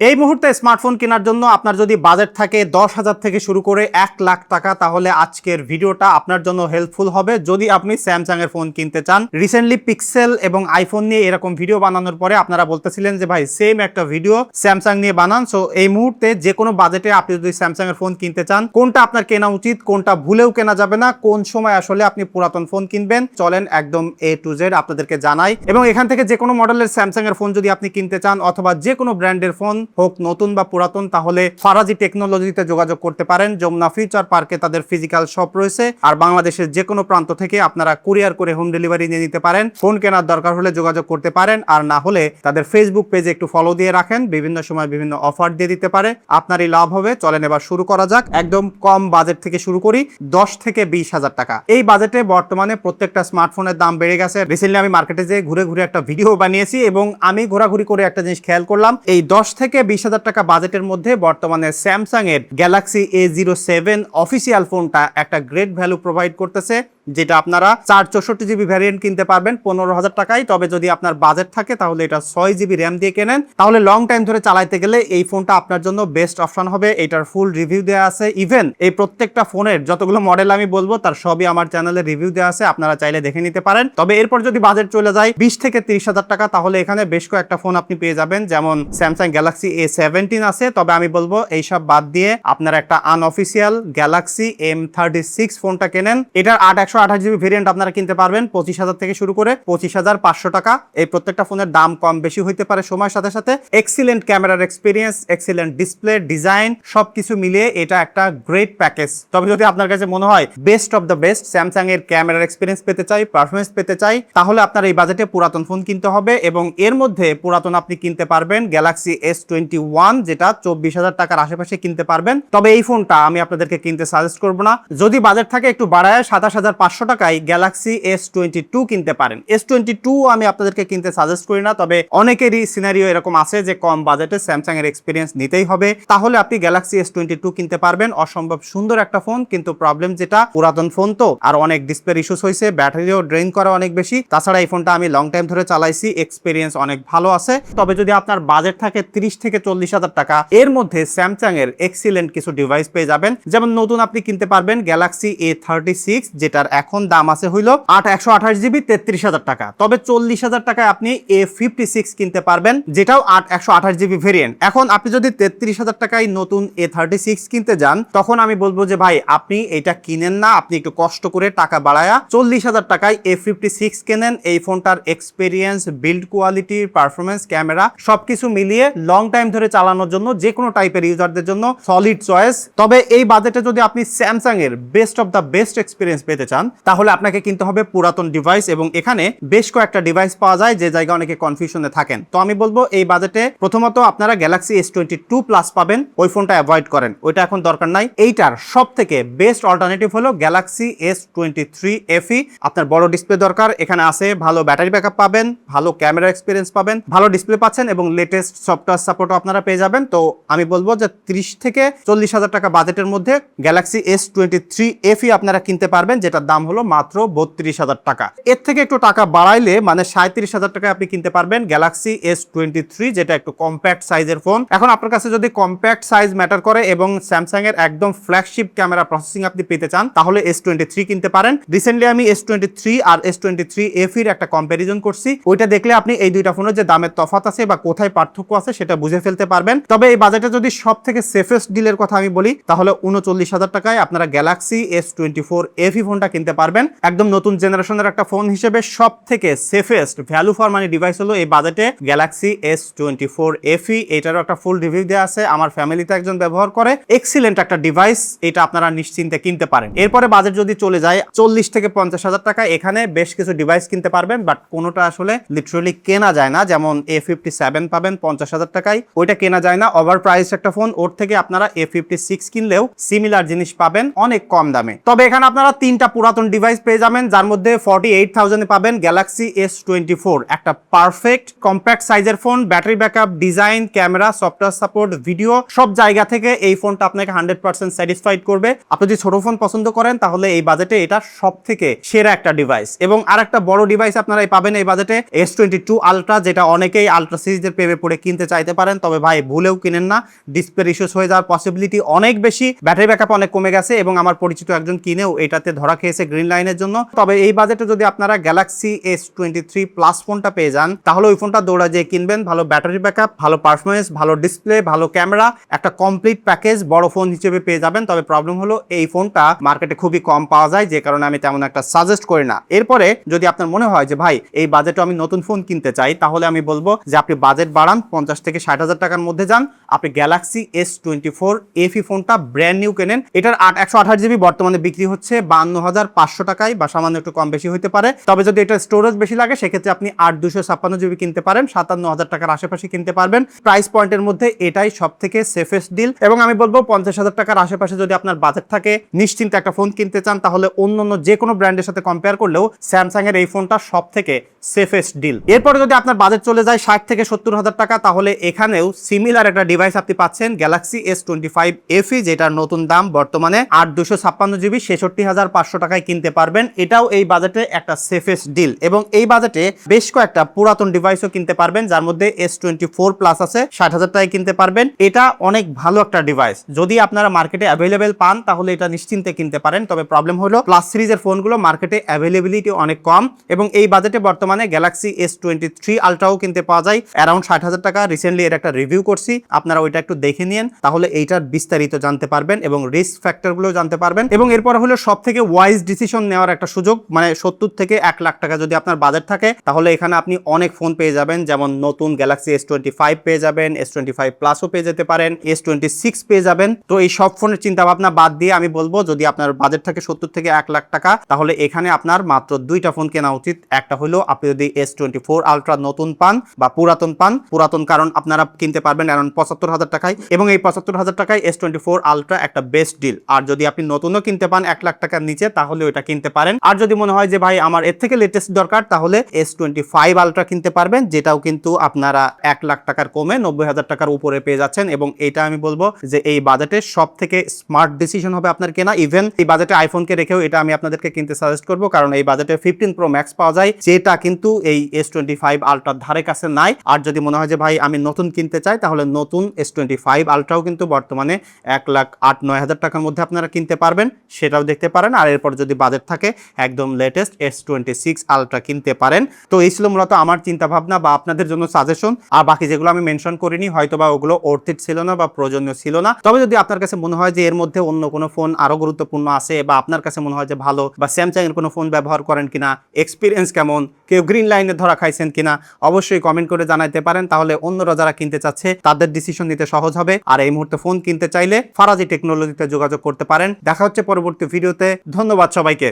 এই মুহূর্তে স্মার্টফোন কেনার জন্য আপনার যদি বাজেট থাকে 10,000 থেকে শুরু করে 1,00,000 টাকা, তাহলে আজকের ভিডিওটা আপনার জন্য হেল্পফুল হবে যদি আপনি স্যামসাং এর ফোন কিনতে চান। রিসেন্টলি পিক্সেল এবং আইফোন নিয়ে এরকম ভিডিও বানানোর পরে আপনারা বলতেছিলেন যে ভাই সেম একটা ভিডিও স্যামসাং নিয়ে বানান। সো এই মুহূর্তে যে কোনো বাজেটে আপনি যদি স্যামসাং এর ফোন কিনতে চান, কোনটা আপনার কেনা উচিত, কোনটা ভুলেও কেনা যাবে না, কোন সময় আসলে আপনি পুরাতন ফোন কিনবেন, চলেন একদম A to Z আপনাদেরকে জানাই। এবং এখান থেকে যে কোনো মডেলের স্যামসাং এর ফোন যদি আপনি কিনতে চান অথবা যে কোনো ব্র্যান্ডের ফোন হোক নতুন বা পুরাতন, তাহলে ফারাজি টেকনোলজিতে যোগাযোগ করতে পারেন। যমুনা ফিউচার পার্কে তাদের ফিজিক্যাল শপ রয়েছে, আর বাংলাদেশের যে কোনো প্রান্ত থেকে আপনারা কুরিয়ার করে হোম ডেলিভারি নিয়ে নিতে পারেন। ফোন কেনার দরকার হলে যোগাযোগ করতে পারেন, আর না হলে তাদের ফেসবুক পেজে একটু ফলো দিয়ে রাখেন, বিভিন্ন সময় বিভিন্ন অফার দিয়ে দিতে পারে, আপনারই লাভ হবে। চলেন এবার শুরু করা যাক। একদম কম বাজেট থেকে শুরু করি, 10 থেকে 20,000 টাকা। এই বাজেটে বর্তমানে প্রত্যেকটা স্মার্টফোনের দাম বেড়ে গেছে। রিসেন্টলি আমি মার্কেটে যেয়ে ঘুরে ঘুরে একটা ভিডিও বানিয়েছি এবং আমি ঘোরাঘুরি করে একটা জিনিস খেয়াল করলাম, এই 10 থেকে 20,000 টাকা বাজেটের মধ্যে বর্তমানে স্যামসাং এর গ্যালাক্সি A07 অফিসিয়াল ফোনটা একটা গ্রেট ভ্যালু প্রোভাইড করতেছে, যেটা আপনারা 464GB ভ্যারিয়েন্ট কিনতে পারবেন 15,000 টাকায়। তবে যদি আপনার বাজেট থাকে তাহলে এটা 6GB র্যাম দিয়ে কেনেন, তাহলে লং টাইম ধরে চালাইতে গেলে এই ফোনটা আপনার জন্য বেস্ট অপশন হবে। এটার ফুল রিভিউ দেওয়া আছে, ইভেন এই প্রত্যেকটা ফোনের যতগুলো মডেল আমি বলবো তার সবই আমার চ্যানেলে রিভিউ দেওয়া আছে, আপনারা চাইলে দেখে নিতে পারেন। তবে এরপর যদি বাজেট চলে যায় 20 থেকে 30,000 টাকা, তাহলে এখানে বেশ কয়েকটা ফোন আপনি পেয়ে যাবেন, যেমন স্যামসাং গ্যালাক্সি A17 আছে। তবে আমি বলবো এইসব বাদ দিয়ে আপনারা একটা আনঅফিসিয়াল গ্যালাক্সি M36 ফোনটা কেনেন। এটার 8/128GB ভেরিয়েন্ট আপনারা কিনতে পারবেন 25,000 থেকে শুরু করে 25,500 টাকা। এই প্রত্যেকটা ফোনের দাম কম বেশি হইতে পারে সময়ের সাথে সাথে। এক্সিলেন্ট ক্যামেরার এক্সপিরিয়েন্স, এক্সিলেন্ট ডিসপ্লে, ডিজাইন সবকিছু মিলিয়ে এটা একটা গ্রেট প্যাকেজ। তবে যদি আপনার কাছে মনে হয় best of the best Samsung এর ক্যামেরার এক্সপিরিয়েন্স পেতে চাই, পারফরমেন্স পেতে চাই, তাহলে আপনার এই বাজেটে পুরাতন ফোন কিনতে হবে। এবং এর মধ্যে পুরাতন আপনি কিনতে পারবেন গ্যালাক্সি S21, যেটা 24,000 টাকার আশেপাশে কিনতে পারবেন। তবে এই ফোনটা আমি আপনাদেরকে কিনতে সাজেস্ট করবো না। যদি বাজেট থাকে একটু বাড়ায় 27,500 টাকায় গ্যালাক্সি S22 কিনতে পারেন। S22 আমি আপনাদেরকে কিনতে সাজেস্ট করি না, তবে অনেকেরই সিনারিও এরকম আছে যে কম বাজেটে স্যামসাং এর এক্সপিরিয়েন্স নিতেই হবে, তাহলে আপনি গ্যালাক্সি S22 কিনতে পারবেন। অসম্ভব সুন্দর একটা ফোন, কিন্তু প্রবলেম যেটা পুরাতন ফোন তো, আর অনেক ডিসপ্লে ইস্যুস হয়েছে, ব্যাটারিও ড্রেন করে অনেক বেশি। তাছাড়া এই ফোনটা আমি লং টাইম ধরে চালাইছি, এক্সপিরিয়েন্স অনেক ভালো আছে। তবে যদি আপনার বাজেট থাকে 30 থেকে 40,000 টাকা, এর মধ্যে স্যামসাং এর এক্সিলেন্ট কিছু ডিভাইস পেয়ে যাবেন। যেমন নতুন আপনি কিনতে পারবেন গ্যালাক্সি A36, যেটার এখন দাম আছে হইল 8/128GB 33,000 টাকা। তবে 40,000 টাকায় আপনি A56 কিনতে পারবেন, যেটাও 8/128GB ভেরিয়েন্ট। এখন আপনি যদি 33,000 টাকায় নতুন A36 কিনতে যান, তখন আমি বলবো যে ভাই আপনি এটা কিনেন না, আপনি একটু কষ্ট করে টাকা বাড়ায়া 40,000 টাকায় A56 কেনেন। এই ফোনটার experience, build quality, performance, camera সবকিছু মিলিয়ে লং টাইম ধরে চালানোর জন্য যে কোনো টাইপের ইউজারদের জন্য সলিড চয়েস। তবে এই বাজেটে যদি আপনি স্যামসাং এর best of the best experience পেতে চান, তাহলে আপনাকে কিনতে হবে পুরাতন ডিভাইস। এবং এখানে বেশ কয়েকটা ডিভাইস পাওয়া যায়, যে জায়গায় অনেকে কনফিউশনে থাকেন। তো আমি বলবো এই বাজেটে প্রথমত আপনারা গ্যালাক্সি S22 প্লাস পাবেন, ওই ফোনটা অ্যাভয়েড করেন, ওইটা এখন দরকার নাই। এইটার সব থেকে বেস্ট অল্টারনেটিভ হলো গ্যালাক্সি S23 FE। আপনার বড় ডিসপ্লে দরকার, এখানে আছে, ভালো ব্যাটারি ব্যাকআপ পাবেন, ভালো ক্যামেরা এক্সপিরিয়েন্স পাবেন, ভালো ডিসপ্লে পাচ্ছেন এবং লেটেস্ট সফটওয়্যার সাপোর্টও আপনারা পেয়ে যাবেন। তো আমি বলবো যে 30 থেকে 40,000 টাকা বাজেটের মধ্যে গ্যালাক্সি S23 FE আপনারা কিনতে পারবেন, যেটার দাম হলো মাত্র 32,000 টাকা। এর থেকে একটু টাকা বাড়াইলে মানে 37,000 টাকায় আপনি কিনতে পারবেন গ্যালাক্সি S23, যেটা একটু কম্প্যাক্ট সাইজের ফোন। এখন আপনার কাছে যদি কম্প্যাক্ট সাইজ ম্যাটার করে এবং স্যামসাং এর একদম ফ্ল্যাগশিপ ক্যামেরা প্রসেসিং আপনি পেতে চান, তাহলে S23 কিনতে পারেন। রিসেন্টলি আমি S23 আর S23 FE এর একটা কম্পারিজন করছি, ওইটা দেখলে আপনি এই দুইটা ফোনের যে দামের তফাৎ আছে বা কোথায় পার্থক্য আছে সেটা বুঝে ফেলতে পারবেন। তবে এই বাজেটে যদি সব থেকে সেফেস্ট ডিলের কথা আমি বলি, তাহলে 39,000 টাকায় আপনারা গ্যালাক্সি S24 FE ফোনটা কিনতে পারবেন। একদম নতুন জেনারেশনের একটা ফোন হিসেবে সব থেকে safest value for money device হলো এই বাজেটে গ্যালাক্সি S24 FE। এটারও একটা ফুল রিভিউ দেওয়া আছে, আমার ফ্যামিলিতে একজন ব্যবহার করে, এক্সিলেন্ট একটা ডিভাইস, এটা আপনারা নিশ্চিন্তে কিনতে পারেন। এরপরে বাজেট যদি চলে যায় 40 থেকে 50,000 টাকা, এখানে বেশ কিছু ডিভাইস কিনতে পারবেন, বাট কোনোটা আসলে লিটারালি কেনা যায় না। যেমন A57 পাবেন 50,000 টাকায়, ওইটা কেনা যায় না, ওভার প্রাইস একটা ফোন। ওর থেকে আপনারা A56 কিনলেও সিমিলার জিনিস পাবেন অনেক কম দামে। তবে এখানে আপনারা তিনটা পুরাতন ডিভাইস পেয়ে যাবেন, যার মধ্যে 48,000 পাবেন গ্যালাক্সি S24, একটা পারফেক্ট কম্প্যাক্ট সাইজের phone. Battery backup, design, camera, software support, video সব জায়গা থেকে এই ফোনটা আপনাকে 100% স্যাটিসফাইড করবে। আপনি যদি ছোট ফোন পছন্দ করেন তাহলে এই বাজেটে এটা সব থেকে সেরা একটা ডিভাইস। এবং আর একটা বড় ডিভাইস আপনারা পাবেন এই বাজেটে, S22 আলট্রা, যেটা অনেকেই আলট্রা সিরিজের প্রেমে পড়ে কিনতে চাইতে পারেন, তবে ভাই ভুলেও কিনেন না, ডিসপ্লে ইস্যুস হয়ে যাওয়ার পসিবিলিটি অনেক বেশি। ব্যাটারি ব্যাকআপ অনেক কমে গেছে এবং আমার পরিচিত একজন কিনেও এটাতে ধরা খেয়েছে গ্রিন লাইনের জন্য। তবে এই বাজেটে যদি আপনারা গ্যালাক্সি S23 প্লাস ফোনটা পেয়ে যান তাহলে ওই ফোনটা দৌড়া যেয়ে কিনবেন। ভালো ব্যাটারি ব্যাকআপ, ভালো পারফরমেন্স, ভালো ডিসপ্লে, ভালো ক্যামেরা, একটা কমপ্লিট প্যাকেজ বড় ফোন হিসেবে পেয়ে যাবেন। তবে প্রবলেম হলো এই ফোনটা মার্কেটে খুবই কম পাওয়া যায়, যে কারণে আমি তেমন একটা সাজেস্ট করি না। এরপরে যদি আপনার মনে হয় যে ভাই এই বাজেটে আমি নতুন ফোন কিনতে চাই, তাহলে আমি বলবো যে আপনি বাজেট বাড়ান, 50 থেকে 60,000 টাকার মধ্যে যান, আপনি গ্যালাক্সি S24 FE ফোনটা ব্র্যান্ড নিউ কেনেন। এটার 128 জিবি বর্তমানে বিক্রি হচ্ছে 52,500 টাকায়, বা সামান্য একটু কম বেশি হতে পারে। তবে যদি এটা স্টোরেজ বেশি লাগে সেক্ষেত্রে আপনি 8256 জিবি কিনতে পারেন, 57,000 টাকার আশেপাশে কিনতে পারবেন। প্রাইস পয়েন্টের মধ্যে এটাই সব থেকে সেফেস্ট ডিল। এবং আমি বলবো 50,000 টাকার আশেপাশে যদি আপনার বাজেট থাকে, নিশ্চিন্তে একটা ফোন কিনতে চান, তাহলে অন্য যে কোনো ব্র্যান্ডের সাথে কম্পেয়ার করলেও স্যামসাং এর এই ফোনটা সব থেকে সেফেস্ট ডিল। এরপরে যদি আপনার বাজেট চলে যায় 60 থেকে 70,000 টাকা, তাহলে এখানেও সিমিলার একটা ডিভাইস আপনি পাচ্ছেন, গ্যালাক্সি S25 FE, যেটার নতুন দাম বর্তমানে 8256 জিবি 66,500 টাকায় কিনতে পারবেন। এটাও এই বাজেটে একটা সেফেস্ট ডিল। এবং এই বাজেটে বেশ কয়েকটা পুরাতন ডিভাইসও কিনতে পারবেন, যার মধ্যে S24 প্লাস আছে, 60,000 টাকায় কিনতে পারবেন। এটা অনেক ভালো একটা ডিভাইস, যদি আপনারা মার্কেটে অ্যাভেলেবেল পান তাহলে এটা নিশ্চিন্তে কিনতে পারেন। তবে প্রবলেম হলো প্লাস সিরিজের ফোনগুলো মার্কেটে অ্যাভেলেবিলিটি অনেক কম, এবং এই বাজেটে বর্তমানে গ্যালাক্সি S23 আলট্রাও কিনতে পাওয়া যায় অ্যারাউন্ড 60,000 টাকা। রিসেন্টলি এর একটা রিভিউ করছি, আপনারা ওইটা একটু দেখে নিন, তাহলে এইটার বিস্তারিত জানতে পারবেন এবং রিস্ক ফ্যাক্টরগুলো জানতে পারবেন। এবং এরপর হলো সব থেকে ওয়াইজ ডিসিশন নেওয়ার একটা সুযোগ, মানে 70 থেকে 1 লাখ টাকা যদি আপনার বাজেট থাকে, তাহলে এখানে আপনি অনেক ফোন পেয়ে যাবেন, যেমন নতুন গ্যালাক্সি S25 পেয়ে যাবেন, S25 প্লাসও পেয়ে যেতে পারেন, S26 পেয়ে যাবেন। তো এই সব ফোনের চিন্তা ভাবনা বাদ দিয়ে আমি বলবো যদি আপনার বাজেট থাকে 70 থেকে 1 লাখ টাকা, তাহলে এখানে আপনার মাত্র দুইটা ফোন কেনা উচিত। একটা হলো আপনি যদি S24 আলট্রা নতুন পান বা পুরাতন পান, পুরাতন কারণ আপনারা কিনতে পারবেন অ্যারাউন্ড 75,000 টাকায়, এবং এই 75,000 টাকায় S24 আলট্রা একটা বেস্ট ডিল। আর যদি আপনি নতুনও কিনতে পান 1 লাখ টাকার নিচে, তাহলে ওইটা কিনতে পারেন। আর যদি মনে হয় যে ভাই আমার এর থেকে লেটেস্ট দরকার, তাহলে S25 আলট্রা কিনতে পারবেন, যেটাও কিন্তু আপনারা 1 লাখ টাকার কমে 90,000 টাকার উপরে পেয়ে যাচ্ছেন। এবং এটা আমি বলবো যে এই বাজেটে সব থেকে স্মার্ট ডিসিশন হবে আপনার কেনা। ইভেন এই বাজেটে আইফোনকে রেখেও এটা আমি আপনাদেরকে কিনতে সাজেস্ট করবো, কারণ এই বাজেটে 15 Pro Max পাওয়া যায়, যেটা কিন্তু এই S25 আলট্রার ধারে কাছে নাই। আর যদি মনে হয় যে ভাই আমি নতুন কিনতে চাই, তাহলে নতুন S25 আলট্রাও কিন্তু বর্তমানে 1,08,9,000 টাকার মধ্যে আপনারা কিনতে পারবেন, সেটাও দেখতে পারেন। আর এরপর যদি বাজেট থাকে একদম লেটেস্ট S26 আলট্রা কিনতে পারেন। তো এই ছিল মূলত আমার চিন্তা ভাবনা বা আপনাদের জন্য সাজেশন। আর বাকি যেগুলো আমি মেনশন করিনি, হয়তো বা ওগুলো অর্থিত ছিল না বা প্রয়োজনীয় ছিল না। তবে যদি আপনার কাছে মনে হয় যে এর মধ্যে অন্য কোনো ফোন আরো গুরুত্বপূর্ণ আছে, বা আপনার কাছে মনে হয় যে ভালো, বা স্যামসাং এর কোনো ফোন ব্যবহার করেন কিনা, এক্সপিরিয়েন্স কেমন, কেউ গ্রিন লাইনে ধরা খাইছেন কিনা, অবশ্যই কমেন্ট করে জানাইতে পারেন। তাহলে অন্যরা যারা কিনতে চাচ্ছে তাদের ডিসিশন নিতে সহজ হবে। আর এই মুহূর্তে ফোন কিনতে চাইলে ফারাজি টেকনোলজিতে যোগাযোগ করতে পারেন। দেখা হচ্ছে পরবর্তী ভিডিওতে। ধন্যবাদ সবাইকে।